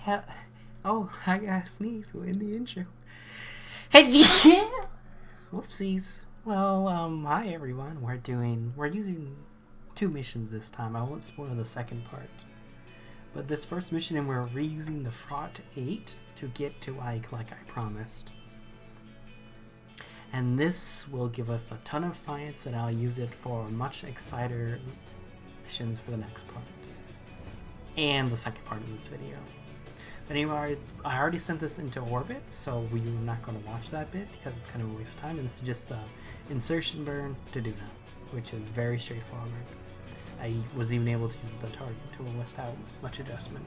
Hell, oh, I gotta sneeze in the intro. Hey, yeah. Whoopsies. Well, hi everyone. We're using 2 missions this time. I won't spoil the second part. But this first mission, and we're reusing the Frot 8 to get to Ike like I promised. And this will give us a ton of science, and I'll use it for much exciter missions for the next part. And the second part of this video. But anyway, I already sent this into orbit, so we're not going to watch that bit because it's kind of a waste of time. And this is just the insertion burn to Duna, which is very straightforward. I was even able to use the target tool without much adjustment.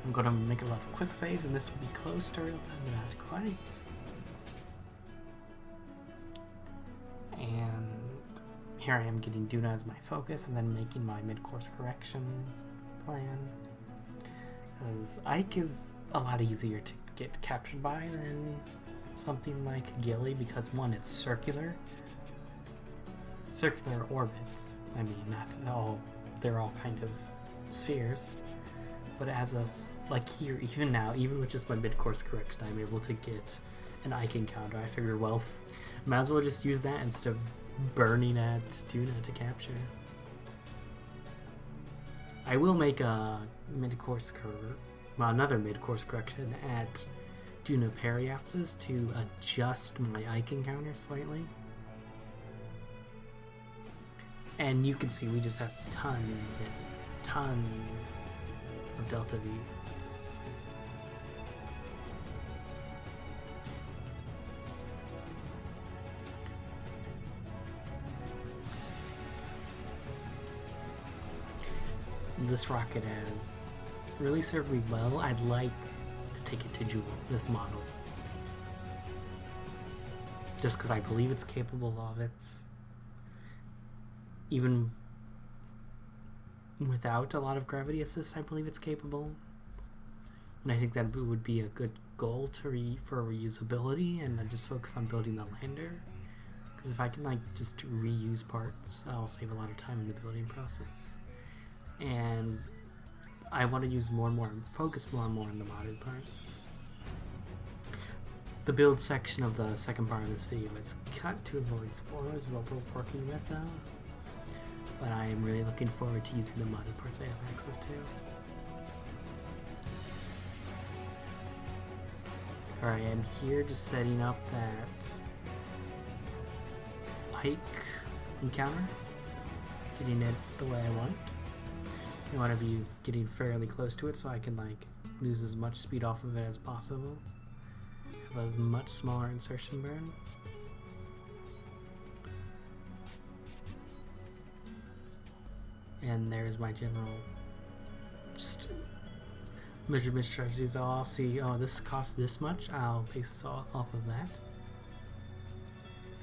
I'm going to make a lot of quick saves, and this will be close to real time, but not quite. And here I am getting Duna as my focus, and then making my mid-course correction plan. Because Ike is a lot easier to get captured by than something like Gilly, because one, it's circular orbits. I mean, not all, they're all kind of spheres, but as us, like here, even now, even with just my mid-course correction, I'm able to get an Ike encounter. I figure, well, might as well just use that instead of burning at Duna to capture. I will make a another mid-course correction at Duna periapsis to adjust my Ike encounter slightly. And you can see we just have tons and tons of Delta V. This rocket has really served me well. I'd like to take it to Jewel, this model. Just because I believe it's capable of it. Even without a lot of gravity assist, I believe it's capable. And I think that would be a good goal for reusability, and then just focus on building the lander. Because if I can just reuse parts, I'll save a lot of time in the building process. And I want to use focus more and more on the modded parts. The build section of the second part of this video is cut to avoid spoilers of what we're working with though. But I am really looking forward to using the modded parts I have access to. Alright, I'm here just setting up that Ike encounter, getting it the way I want. I want to be getting fairly close to it so I can lose as much speed off of it as possible. Have a much smaller insertion burn. And there's my general measurement strategies. I'll see, oh, this costs this much, I'll base this off of that.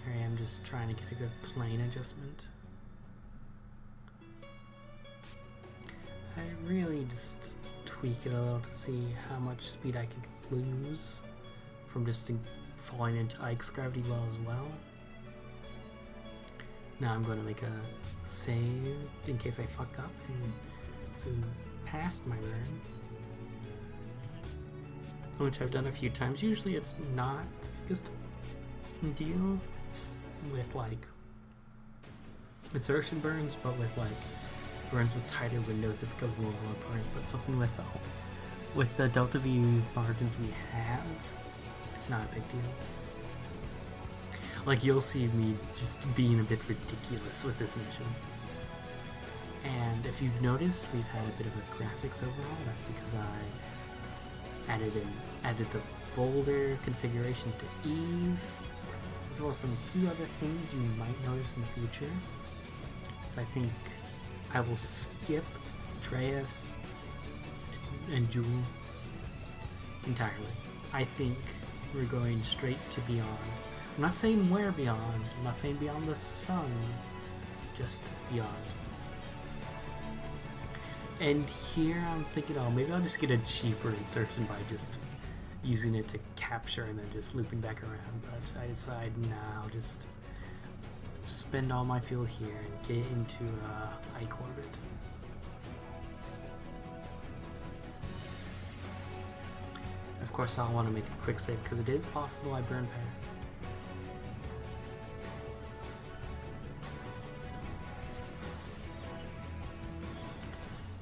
Here I am just trying to get a good plane adjustment. I really just tweak it a little to see how much speed I can lose from just falling into Ike's gravity well as well. Now I'm going to make a save in case I fuck up and zoom past my burn, which I've done a few times. Usually it's not just deal with insertion burns, but with burns with tighter windows, it becomes more apparent. But something with the Delta V margins we have, it's not a big deal. You'll see me just being a bit ridiculous with this mission. And if you've noticed, we've had a bit of a graphics overhaul. That's because I added the boulder configuration to Eve, as well as some few other things you might notice in the future. So I think I will skip Dreas and Jewel entirely. I think we're going straight to Beyond. I'm not saying where beyond, I'm not saying beyond the sun, just beyond. And here I'm thinking, oh, maybe I'll just get a cheaper insertion by just using it to capture and then just looping back around. But I decide now, just spend all my fuel here and get into Ike orbit. course, I'll want to make a quick save because it is possible I burn past.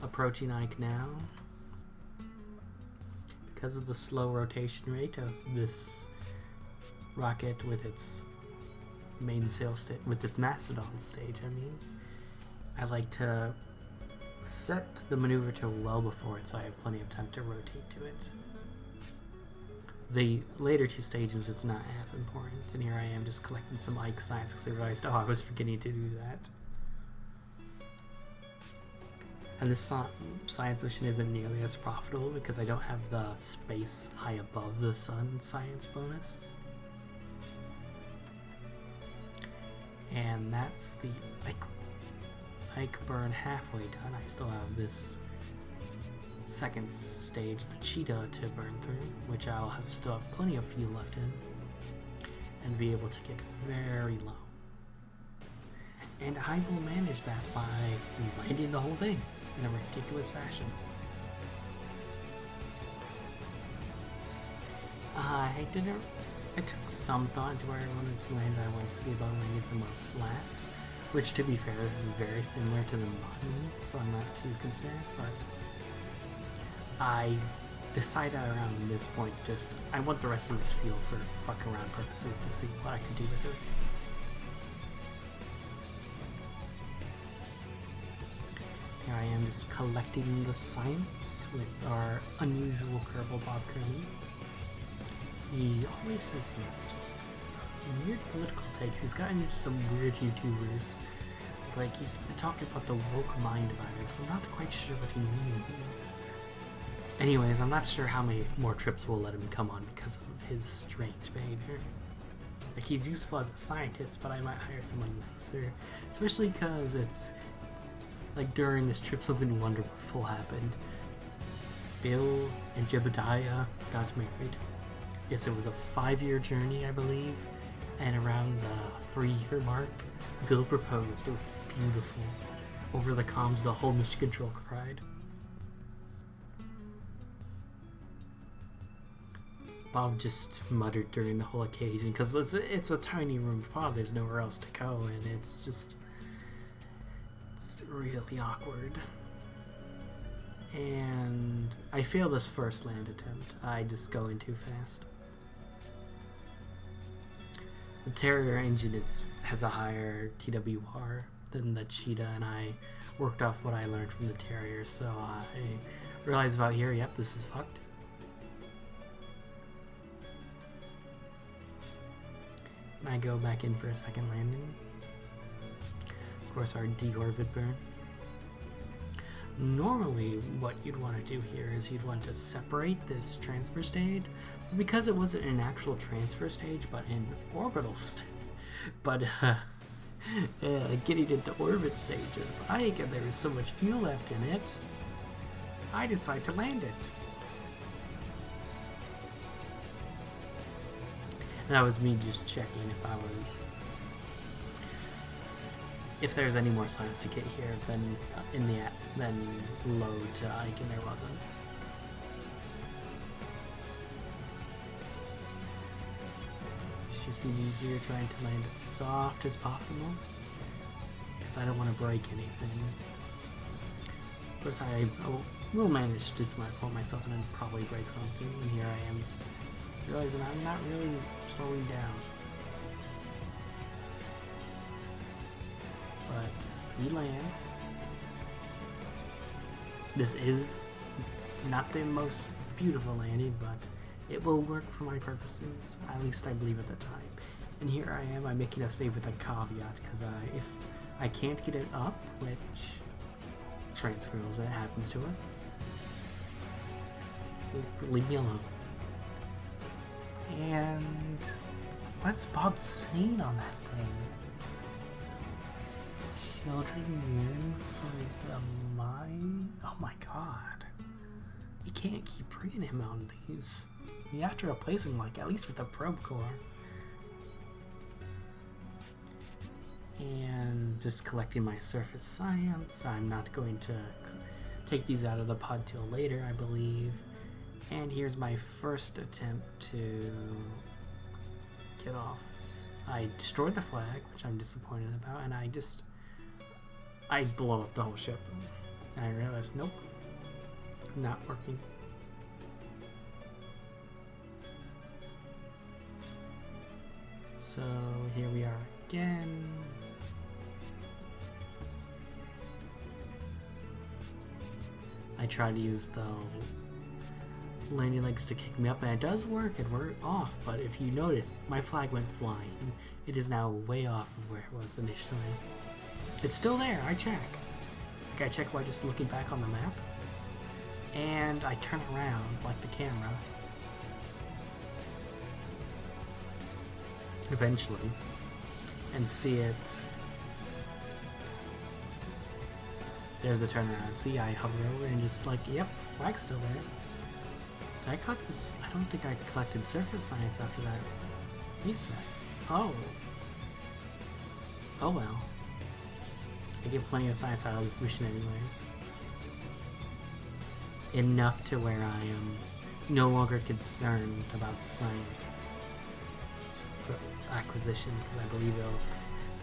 Approaching Ike now. Because of the slow rotation rate of this rocket with its main sail stage, with its Mastodon stage, I like to set the maneuver to well before it so I have plenty of time to rotate to it. The later two stages, it's not as important, and here I am just collecting some Ike science because I realized, oh, I was forgetting to do that. And this science mission isn't nearly as profitable because I don't have the space high above the sun science bonus. And that's the Ike burn halfway done. I still have this second stage, the cheetah, to burn through, which I'll still have plenty of fuel left in, and be able to get very low. And I will manage that by landing the whole thing in a ridiculous fashion. I took some thought into where I wanted to land. I wanted to see about landing somewhere flat, which, to be fair, this is very similar to the Mountain, so I'm not too concerned, but I decided around this point I want the rest of this field for fuck around purposes to see what I can do with this. Here I am just collecting the science with our unusual Kerbal Bob Kearney. He always says some just weird political takes. He's gotten some weird YouTubers. Like, he's been talking about the woke mind virus. I'm not quite sure what he means. Anyways, I'm not sure how many more trips we'll let him come on because of his strange behavior. Like, he's useful as a scientist, but I might hire someone nicer. Especially because it's like during this trip something wonderful happened. Bill and Jebediah got married. Yes, it was a 5-year journey, I believe, and around the 3-year mark, Bill proposed. It was beautiful. Over the comms, the whole mission control cried. Bob just muttered during the whole occasion, because it's a tiny room for Bob, there's nowhere else to go, and it's really awkward. And I failed this first land attempt. I just go in too fast. The Terrier engine has a higher TWR than the Cheetah, and I worked off what I learned from the Terrier, so I realized about here, yep, this is fucked. And I go back in for a second landing. Of course, our deorbit burn. Normally, what you'd want to do here is you'd want to separate this transfer stage, because it wasn't an actual transfer stage, but an orbital stage. But getting into orbit stage of the bike, and there was so much fuel left in it, I decided to land it. And that was me just checking if there's any more science to get here than load to Ike, and there wasn't. It's just easier trying to land as soft as possible, because I don't want to break anything. Of course, I will manage to dismantle myself and then probably break something, and here I am just realizing I'm not really slowing down. But we land. This is not the most beautiful landing, but it will work for my purposes, at least I believe at the time. And here I am, I'm making a save with a caveat, because if I can't get it up, which transcribes, it happens to us, leave me alone. And what's Bob saying on that thing? Children yearn for the mine? Oh my god. You can't keep bringing him on these. You have to replace him, like, at least with a probe core. And just collecting my surface science. I'm not going to take these out of the pod till later, I believe. And here's my first attempt to get off. I destroyed the flag, which I'm disappointed about, and I blow up the whole ship. And I realized, nope, not working. So here we are again. I try to use the landing legs to kick me up, and it does work, and we're off, but if you notice, my flag went flying. It is now way off of where it was initially. It's still there, I check. Like, I check by just looking back on the map, and I turn around, like the camera, eventually, and see it. There's a turnaround. See, I hover over and just like, yep, flag's still there. Did I collect this? I don't think I collected surface science after that reset. Oh. Oh well. I get plenty of science out of this mission anyways. Enough to where I am no longer concerned about science acquisition, because I believe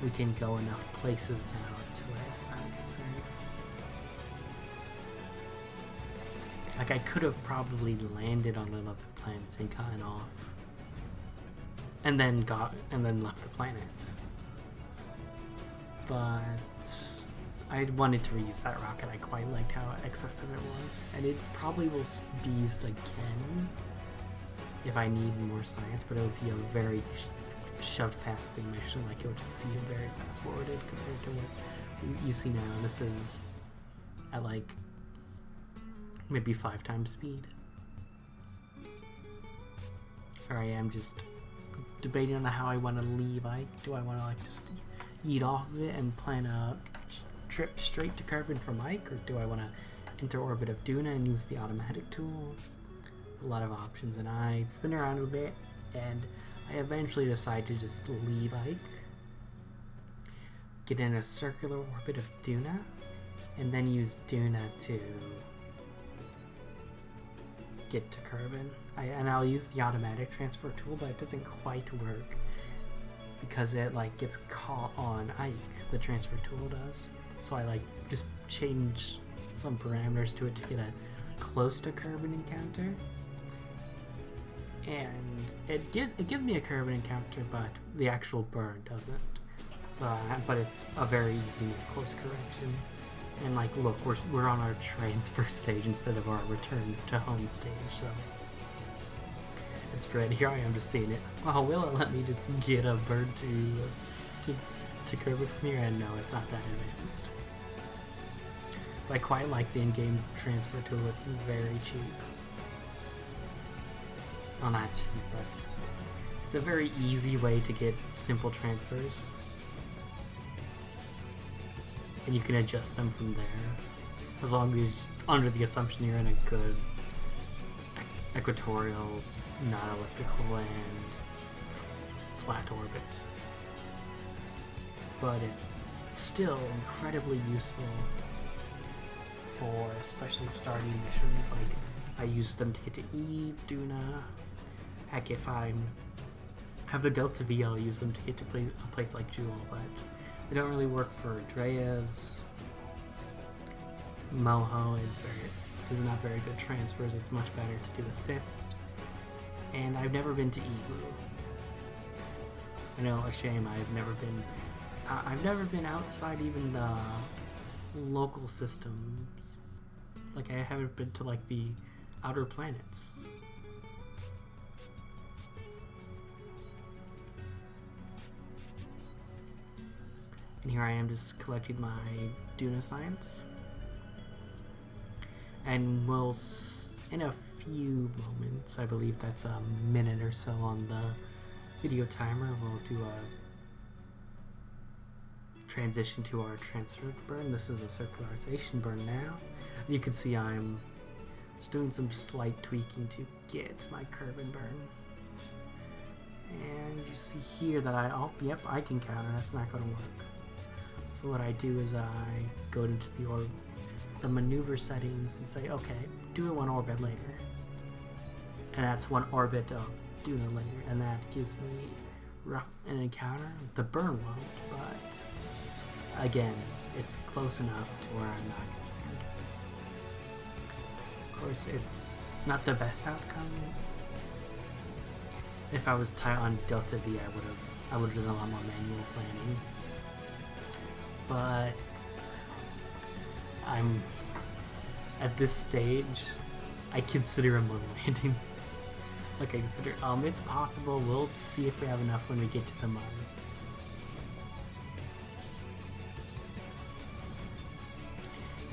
we can go enough places now to where it's not a concern. Like, I could have probably landed on another planet and gotten off, and then left the planet. But I wanted to reuse that rocket. I quite liked how excessive it was, and it probably will be used again if I need more science. But it would be a very shoved past thing mission. Like, you'll just see it very fast forwarded compared to what you see now. And this is at like maybe 5 times speed. Here I am just debating on how I want to leave Ike. Do I want to like just eat off of it and plan a trip straight to Kerbin from Ike, or do I want to enter orbit of Duna and use the automatic tool? A lot of options, and I spin around a bit, and I eventually decide to just leave Ike, get in a circular orbit of Duna, and then use Duna to get to Kerbin. And I'll use the automatic transfer tool, but it doesn't quite work because it like gets caught on Ike. The transfer tool does. So I like just change some parameters to it to get a close to Kerbin encounter. And it gives me a Kerbin encounter, but the actual burn doesn't. So, but it's a very easy course correction. And like, look, we're on our transfer stage instead of our return to home stage, so it's great. Here I am just seeing it. Oh, will it let me just get a bird to Kerbin from here? And no, it's not that advanced. But I quite like the in-game transfer tool. It's very cheap. Well, not cheap, but it's a very easy way to get simple transfers. And you can adjust them from there, as long as under the assumption you're in a good equatorial, not elliptical, and flat orbit. But it's still incredibly useful for especially starting missions. Like, I use them to get to Eve, Duna. Heck, if I have the Delta V, I'll use them to get to a place like Jewel, but they don't really work for Drea's. Moho is not very good transfers. It's much better to do assist. And I've never been to Igloo. I know, a shame. I've never been outside even the local systems. Like, I haven't been to like the outer planets. And here I am just collecting my Duna science. And we'll, in a few moments, I believe that's a minute or so on the video timer, we'll do a transition to our censored burn. This is a circularization burn now. You can see I'm just doing some slight tweaking to get my Kerbin burn. And you see here that yep, I can counter, that's not going to work. So what I do is I go into the maneuver settings and say, okay, do it one orbit later. and that's 1 orbit of Duna layer, and that gives me an encounter. The burn won't, but again, it's close enough to where I'm not concerned. Of course, it's not the best outcome. If I was tight on Delta V, I would have done a lot more manual planning. But I'm at this stage, I consider a moon landing. Like, I consider, it's possible. We'll see if we have enough when we get to the moon.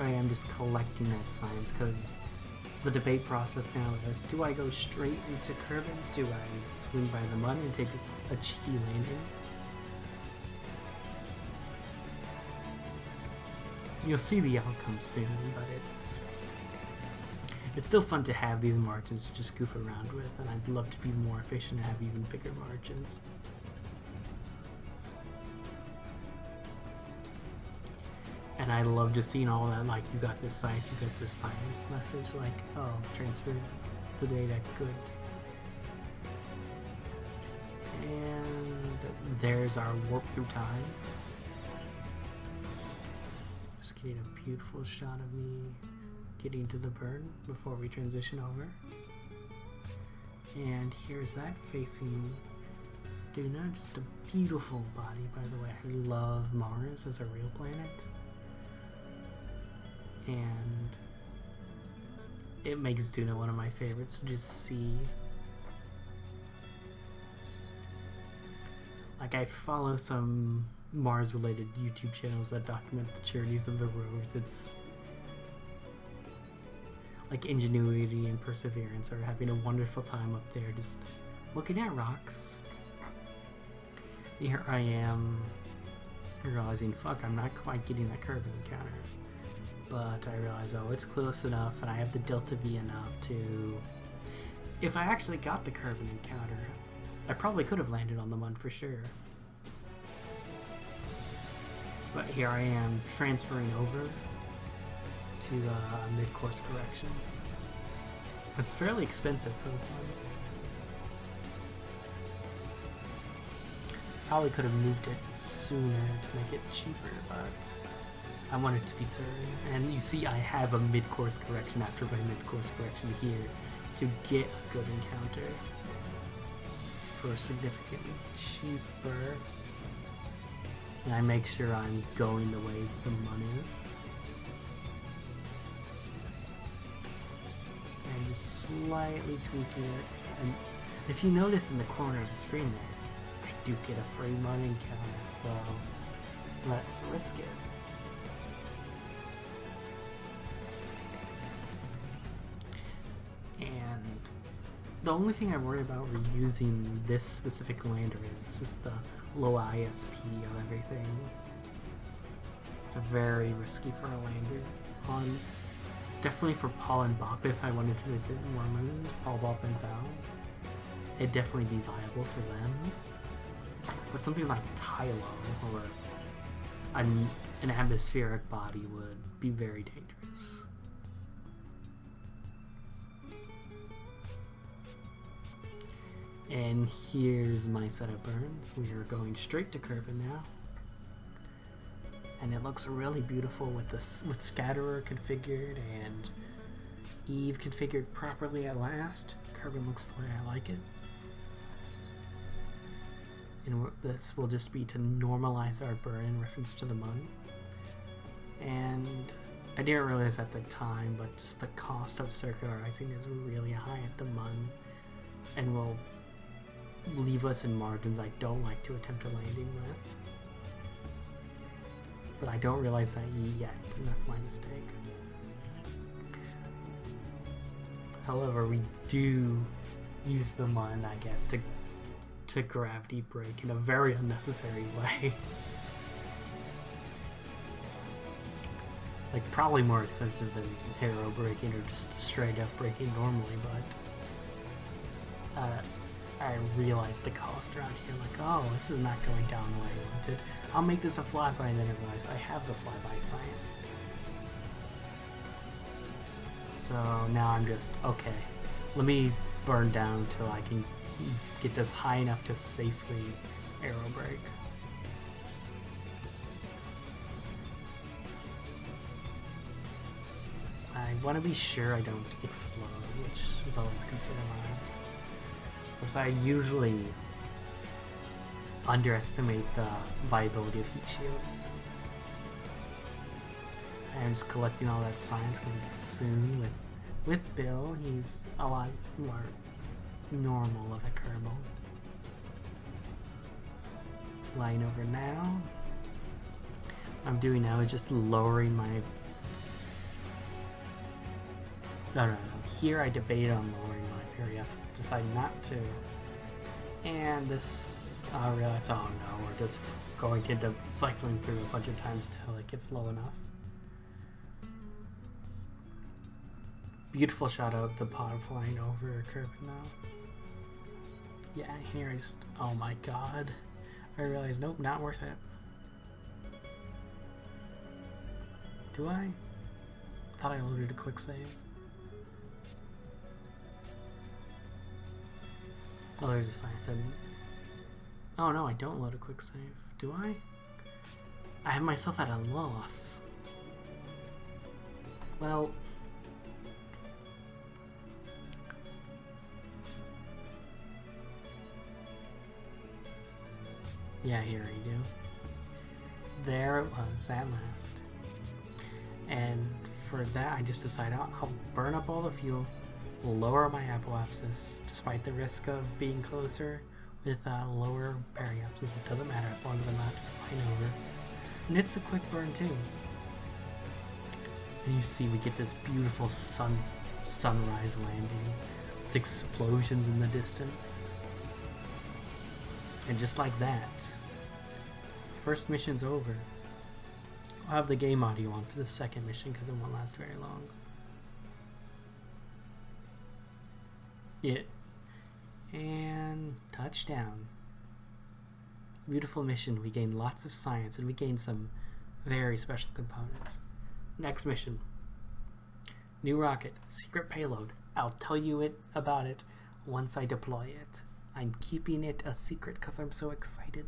I am just collecting that science, because the debate process now is, do I go straight into Kerbin? Do I swing by the mud and take a cheeky landing? You'll see the outcome soon, but it's still fun to have these margins to just goof around with, and I'd love to be more efficient and have even bigger margins. And I love just seeing all that, like, you got this science message, like, oh, transfer the data, good. And there's our warp through time. Just getting a beautiful shot of me getting to the burn before we transition over. And here's that facing Duna, just a beautiful body, by the way. I love Mars as a real planet. And it makes Duna one of my favorites to just see. Like, I follow some Mars-related YouTube channels that document the journeys of the rovers. It's like Ingenuity and Perseverance are having a wonderful time up there just looking at rocks. Here I am realizing, fuck, I'm not quite getting that Kerbin encounter. But I realize, oh, it's close enough, and I have the Delta V enough to... If I actually got the Kerbin encounter, I probably could have landed on the Mun for sure. But here I am transferring over to mid-course correction. It's fairly expensive for the Mun. Probably could have moved it sooner to make it cheaper, but I wanted to be certain. And you see I have a mid-course correction after my mid-course correction here to get a good encounter for significantly cheaper. And I make sure I'm going the way the Mun is. And just slightly tweaking it. And if you notice in the corner of the screen there, I do get a free Mun encounter, so let's risk it. And the only thing I worry about reusing this specific lander is just the low ISP of everything. It's very risky for a lander. Definitely for Paul and Bop, if I wanted to visit more moons, Paul, Bop, and Val, it'd definitely be viable for them. But something like Tylo or an atmospheric body would be very dangerous. And here's my set of burns. We are going straight to Kerbin now. And it looks really beautiful with Scatterer configured and Eve configured properly at last. Kerbin looks the way I like it. And this will just be to normalize our burn in reference to the Mun. And I didn't realize at the time, but just the cost of circularizing is really high at the Mun, and will leave us in margins I don't like to attempt a landing with. But I don't realize that yet, and that's my mistake. However, we do use the Mun, I guess, to gravity break in a very unnecessary way. Like, probably more expensive than aero braking or just straight up braking normally, but I realized the cost around here, like, oh, this is not going down the way I wanted. I'll make this a flyby, and then I realized I have the flyby science. So now I'm just, okay, let me burn down till I can get this high enough to safely arrow brake. I want to be sure I don't explode, which is always a concern of mine. Of course, I usually underestimate the viability of heat shields. I'm just collecting all that science because it's soon with Bill. He's a lot more normal of a Kerbal. Flying over now. What I'm doing now is just lowering my... No. Here I debate on lowering my periops, decided not to. And this, I realized, oh no, we're just going to end up cycling through a bunch of times till it gets low enough. Beautiful shot of the pod flying over a curve now. Yeah, here I just, oh my god. I realized, nope, not worth it. Do I? Thought I loaded a quick save. Oh, there's a science. Oh no, I don't load a quick save. Do I? I have myself at a loss. Well... yeah, here you do. There it was at last. And for that, I just decided I'll burn up all the fuel, lower my apoapsis, despite the risk of being closer with lower periapsis. It doesn't matter as long as I'm not flying over. And it's a quick burn too. And you see we get this beautiful sunrise landing with explosions in the distance. And just like that, first mission's over. I'll have the game audio on for the second mission because it won't last very long. Yeah. And touchdown. Beautiful mission. We gained lots of science and we gained some very special components. Next mission. New rocket. Secret payload. I'll tell you about it once I deploy it. I'm keeping it a secret because I'm so excited.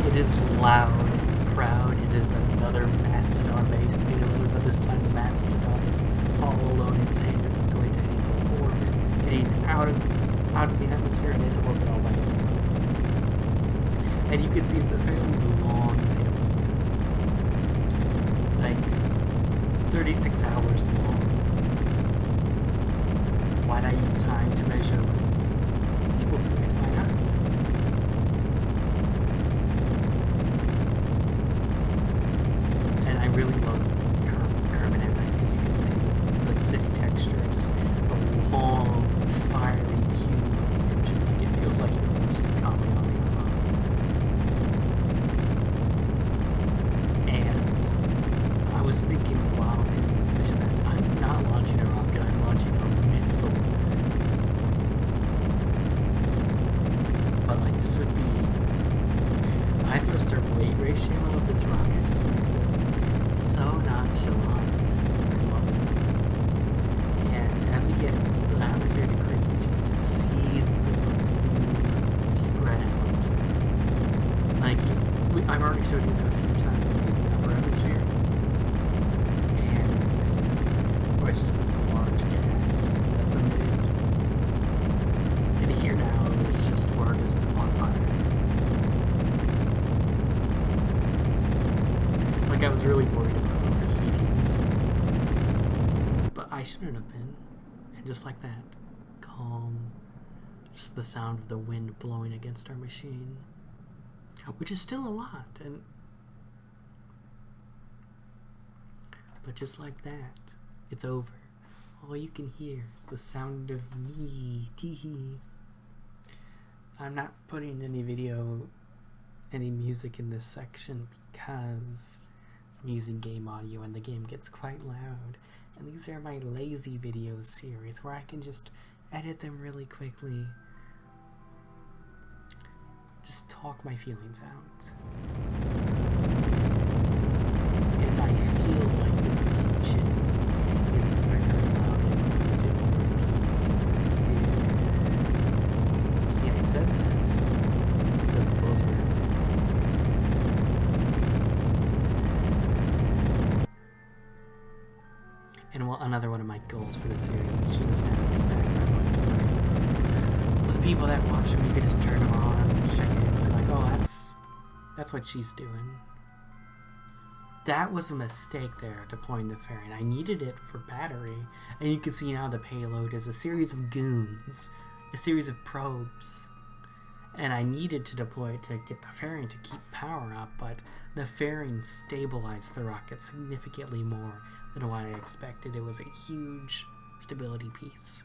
It is loud and proud. It is another Mastodon-based payload, but this time the Mastodon is all alone in Sand. It's going to enter orbit, getting out of the atmosphere and into orbit all by itself. And you can see it's a fairly long payload, like 36 hours long. Why'd I use time to measure length? People do it, why not? And I really love Kermit at night because you can see the city texture and just the long, fiery cube of the engine. Like it feels like you're watching Kamehameha. And I was thinking while doing this mission that I'm not launching a rocket, I'm launching a missile. But like this would be high thruster weight ratio of this rocket just makes it so nonchalant. I love it. And as we get the atmosphere decreases, you can just see the plume spread out. Like I've already showed you that a few times in the upper atmosphere and in space, where it's just this large gas that's emitted. And here now, it's just we're just on fire. Like I was really worried about overheating, but I shouldn't have been. And just like that, calm, just the sound of the wind blowing against our machine, which is still a lot. But just like that, it's over. All you can hear is the sound of me. Tee-hee. I'm not putting any music in this section because I'm using game audio and the game gets quite loud. And these are my lazy videos series where I can just edit them really quickly. Just talk my feelings out. And I feel like this engine is very loud and if it were a piece of And another one of my goals for this series is just having background noise with people that watch them. You can just turn them on, check it, and see like, oh, that's what she's doing. That was a mistake there, deploying the fairing. I needed it for battery, and you can see now the payload is a series of goons, a series of probes. And I needed to deploy it to get the fairing to keep power up, but the fairing stabilized the rocket significantly more than what I expected. It was a huge stability piece.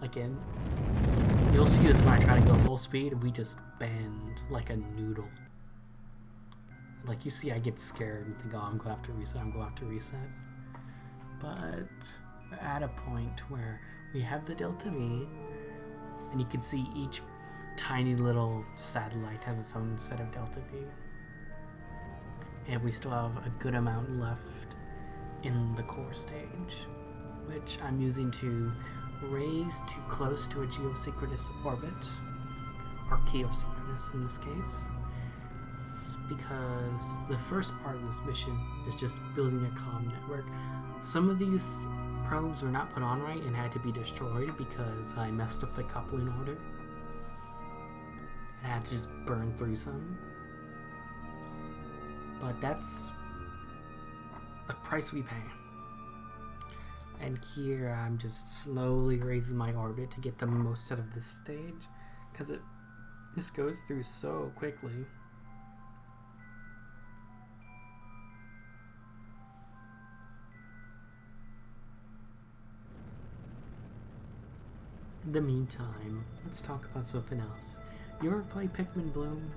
Again, you'll see this when I try to go full speed, we just bend like a noodle. Like you see, I get scared and think, oh, I'm going to have to reset, I'm going to have to reset. But we're at a point where we have the Delta V, and you can see each tiny little satellite has its own set of Delta V. And we still have a good amount left in the core stage, which I'm using to raise too close to a geosynchronous orbit, or geosynchronous in this case, because the first part of this mission is just building a comm network. Some of these probes were not put on right and had to be destroyed because I messed up the coupling order. And I had to just burn through some. But that's the price we pay. And here I'm just slowly raising my orbit to get the most out of this stage, because this goes through so quickly. In the meantime, let's talk about something else. You ever play Pikmin Bloom?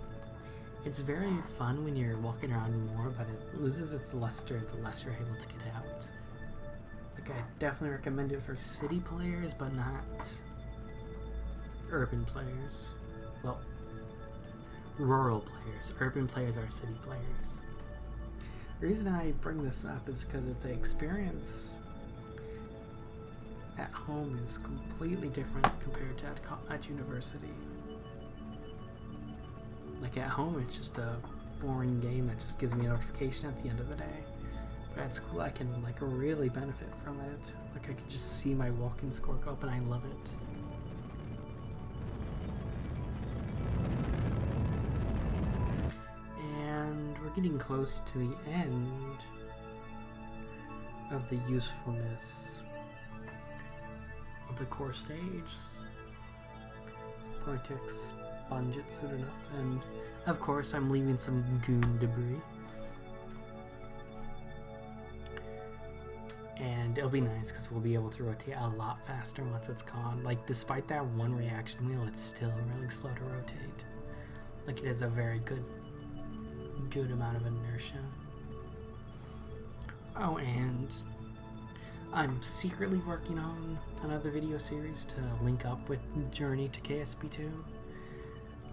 It's very fun when you're walking around more, but it loses its luster the less you're able to get out. Like, I definitely recommend it for city players, but not urban players. Well, rural players. Urban players are city players. The reason I bring this up is because of the experience at home is completely different compared to at university. Like at home, it's just a boring game that just gives me a notification at the end of the day. But at school, I can like really benefit from it. Like I can just see my walking score go up, and I love it. And we're getting close to the end of the usefulness of the core stage. So I'm going to expunge it soon enough, and of course I'm leaving some goon debris. And it'll be nice because we'll be able to rotate a lot faster once it's gone. Like, despite that one reaction wheel, it's still really slow to rotate. Like, it has a very good amount of inertia. Oh, and I'm secretly working on another video series to link up with Journey to KSP2.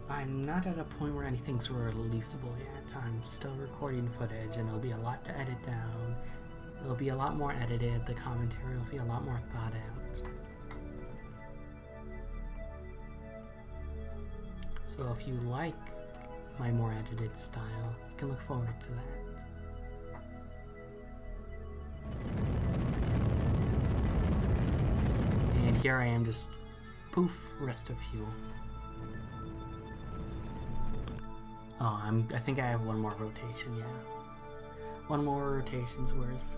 I'm not at a point where anything's releasable yet. I'm still recording footage, and there'll be a lot to edit down. It'll be a lot more edited, the commentary will be a lot more thought out. So if you like my more edited style, you can look forward to that. And here I am, just poof, rest of fuel. Oh, I think I have one more rotation, yeah. One more rotation's worth.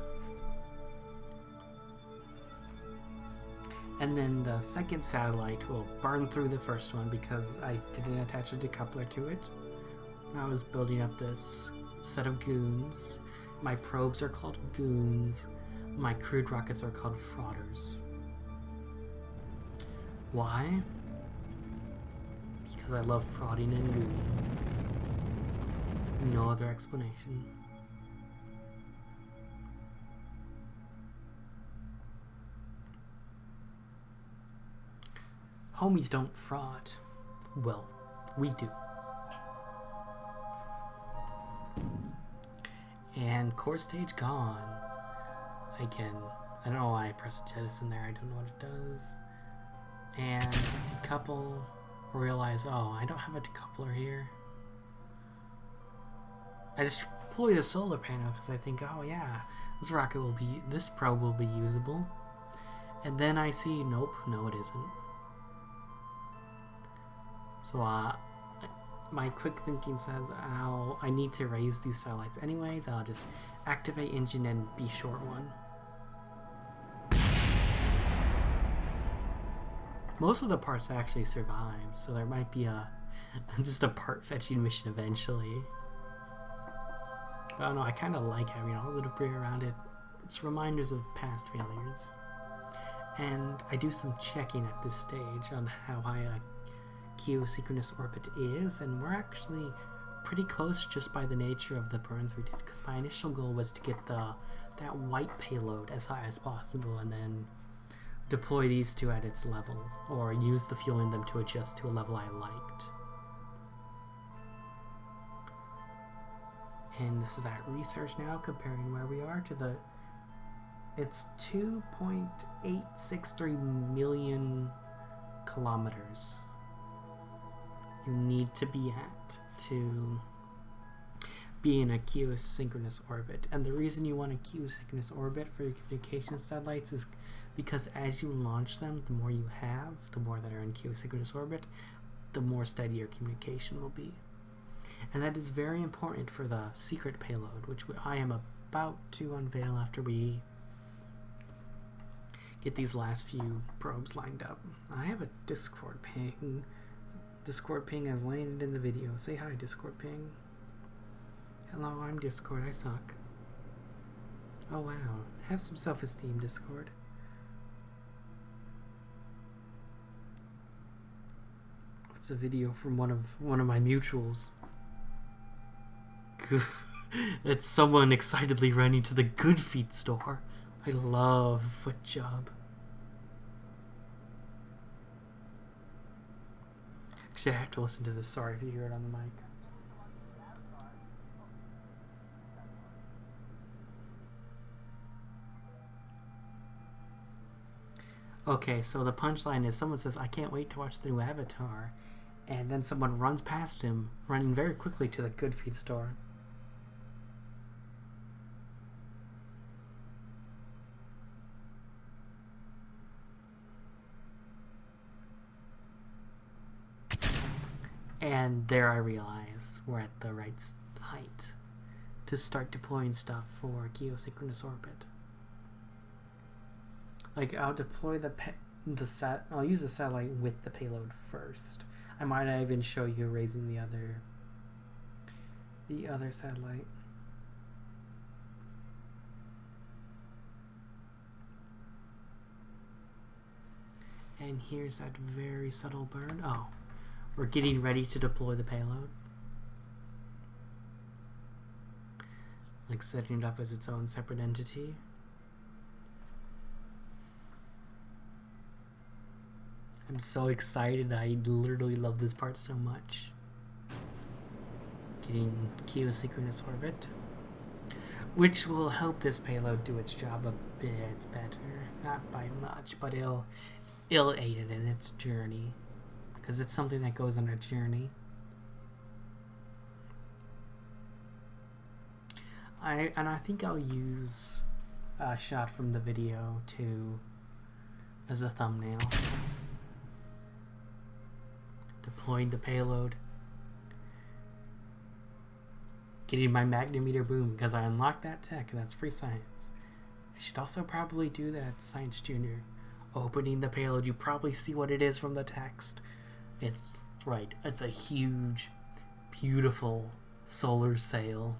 And then the second satellite will burn through the first one because I didn't attach a decoupler to it. When I was building up this set of goons, my probes are called goons, my crewed rockets are called frotters. Why? Because I love frotting and gooning. No other explanation. Homies don't fraught. Well, we do. And core stage gone. Again, I don't know why I pressed jettison there. I don't know what it does. And decouple. Realize, oh, I don't have a decoupler here. I just deploy the solar panel because I think, oh yeah, this probe will be usable. And then I see, nope, no it isn't. So my quick thinking says I need to raise these satellites anyways. I'll just activate engine and be short one. Most of the parts actually survive, so there might be just a part fetching mission eventually. But I don't know, I kind of like having all the debris around it. It's reminders of past failures. And I do some checking at this stage on how high a geosynchronous orbit is, and we're actually pretty close just by the nature of the burns we did, because my initial goal was to get that white payload as high as possible and then deploy these two at its level, or use the fuel in them to adjust to a level I liked. And this is that research now, comparing where we are to it's 2.863 million kilometers you need to be at to be in a geosynchronous orbit. And the reason you want a geosynchronous orbit for your communication satellites is because as you launch them, the more you have, the more that are in geosynchronous orbit, the more steady your communication will be. And that is very important for the secret payload, which I am about to unveil after we get these last few probes lined up. I have a Discord ping. Discord ping has landed in the video. Say hi, Discord ping. Hello, I'm Discord. I suck. Oh wow. Have some self-esteem, Discord. It's a video from one of my mutuals. It's someone excitedly running to the Good Feet store. I love FOOTJOB. Actually, I have to listen to this. Sorry if you hear it on the mic. Okay, so the punchline is someone says, I can't wait to watch the new Avatar. And then someone runs past him, running very quickly to the Good Feet store. And there I realize we're at the right height to start deploying stuff for geosynchronous orbit. Like, I'll deploy I'll use the satellite with the payload first. I might even show you raising the other satellite. And here's that very subtle burn. Oh, we're getting ready to deploy the payload. Like setting it up as its own separate entity. I'm so excited. I literally love this part so much. Getting geosynchronous orbit, which will help this payload do its job a bit better. Not by much, but it'll aid it in its journey, because it's something that goes on a journey. I think I'll use a shot from the video as a thumbnail. Deploying the payload. Getting my magnometer boom because I unlocked that tech, and that's free science. I should also probably do that at Science Junior. Opening the payload, you probably see what it is from the text. It's right. It's a huge, beautiful solar sail.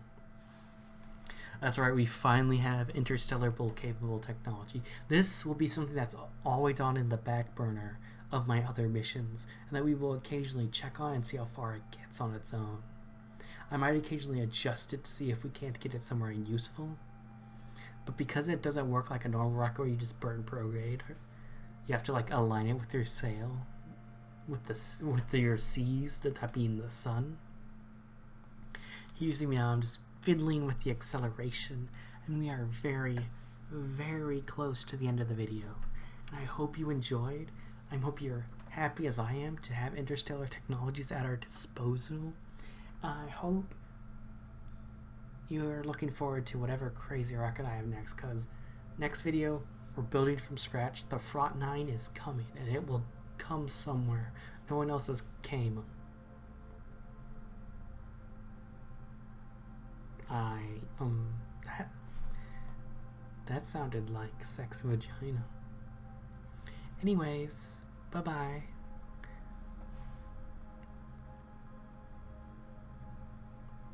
That's right, we finally have interstellar capable technology. This will be something that's always on in the back burner of my other missions, and that we will occasionally check on and see how far it gets on its own. I might occasionally adjust it to see if we can't get it somewhere useful, but because it doesn't work like a normal rocket where you just burn prograde, you have to like align it with your sail, with your seas, that being the sun. Usually now I'm just fiddling with the acceleration, and we are very, very close to the end of the video. And I hope you enjoyed. I hope you're happy as I am to have interstellar technologies at our disposal. I hope you're looking forward to whatever crazy rocket I have next, because next video, we're building from scratch. The Frot 9 is coming, and it will come somewhere. No one else has came. That sounded like sex vagina. Anyways, bye-bye.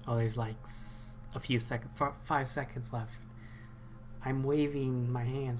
Oh, there's like a few seconds, 5 seconds left. I'm waving my hands.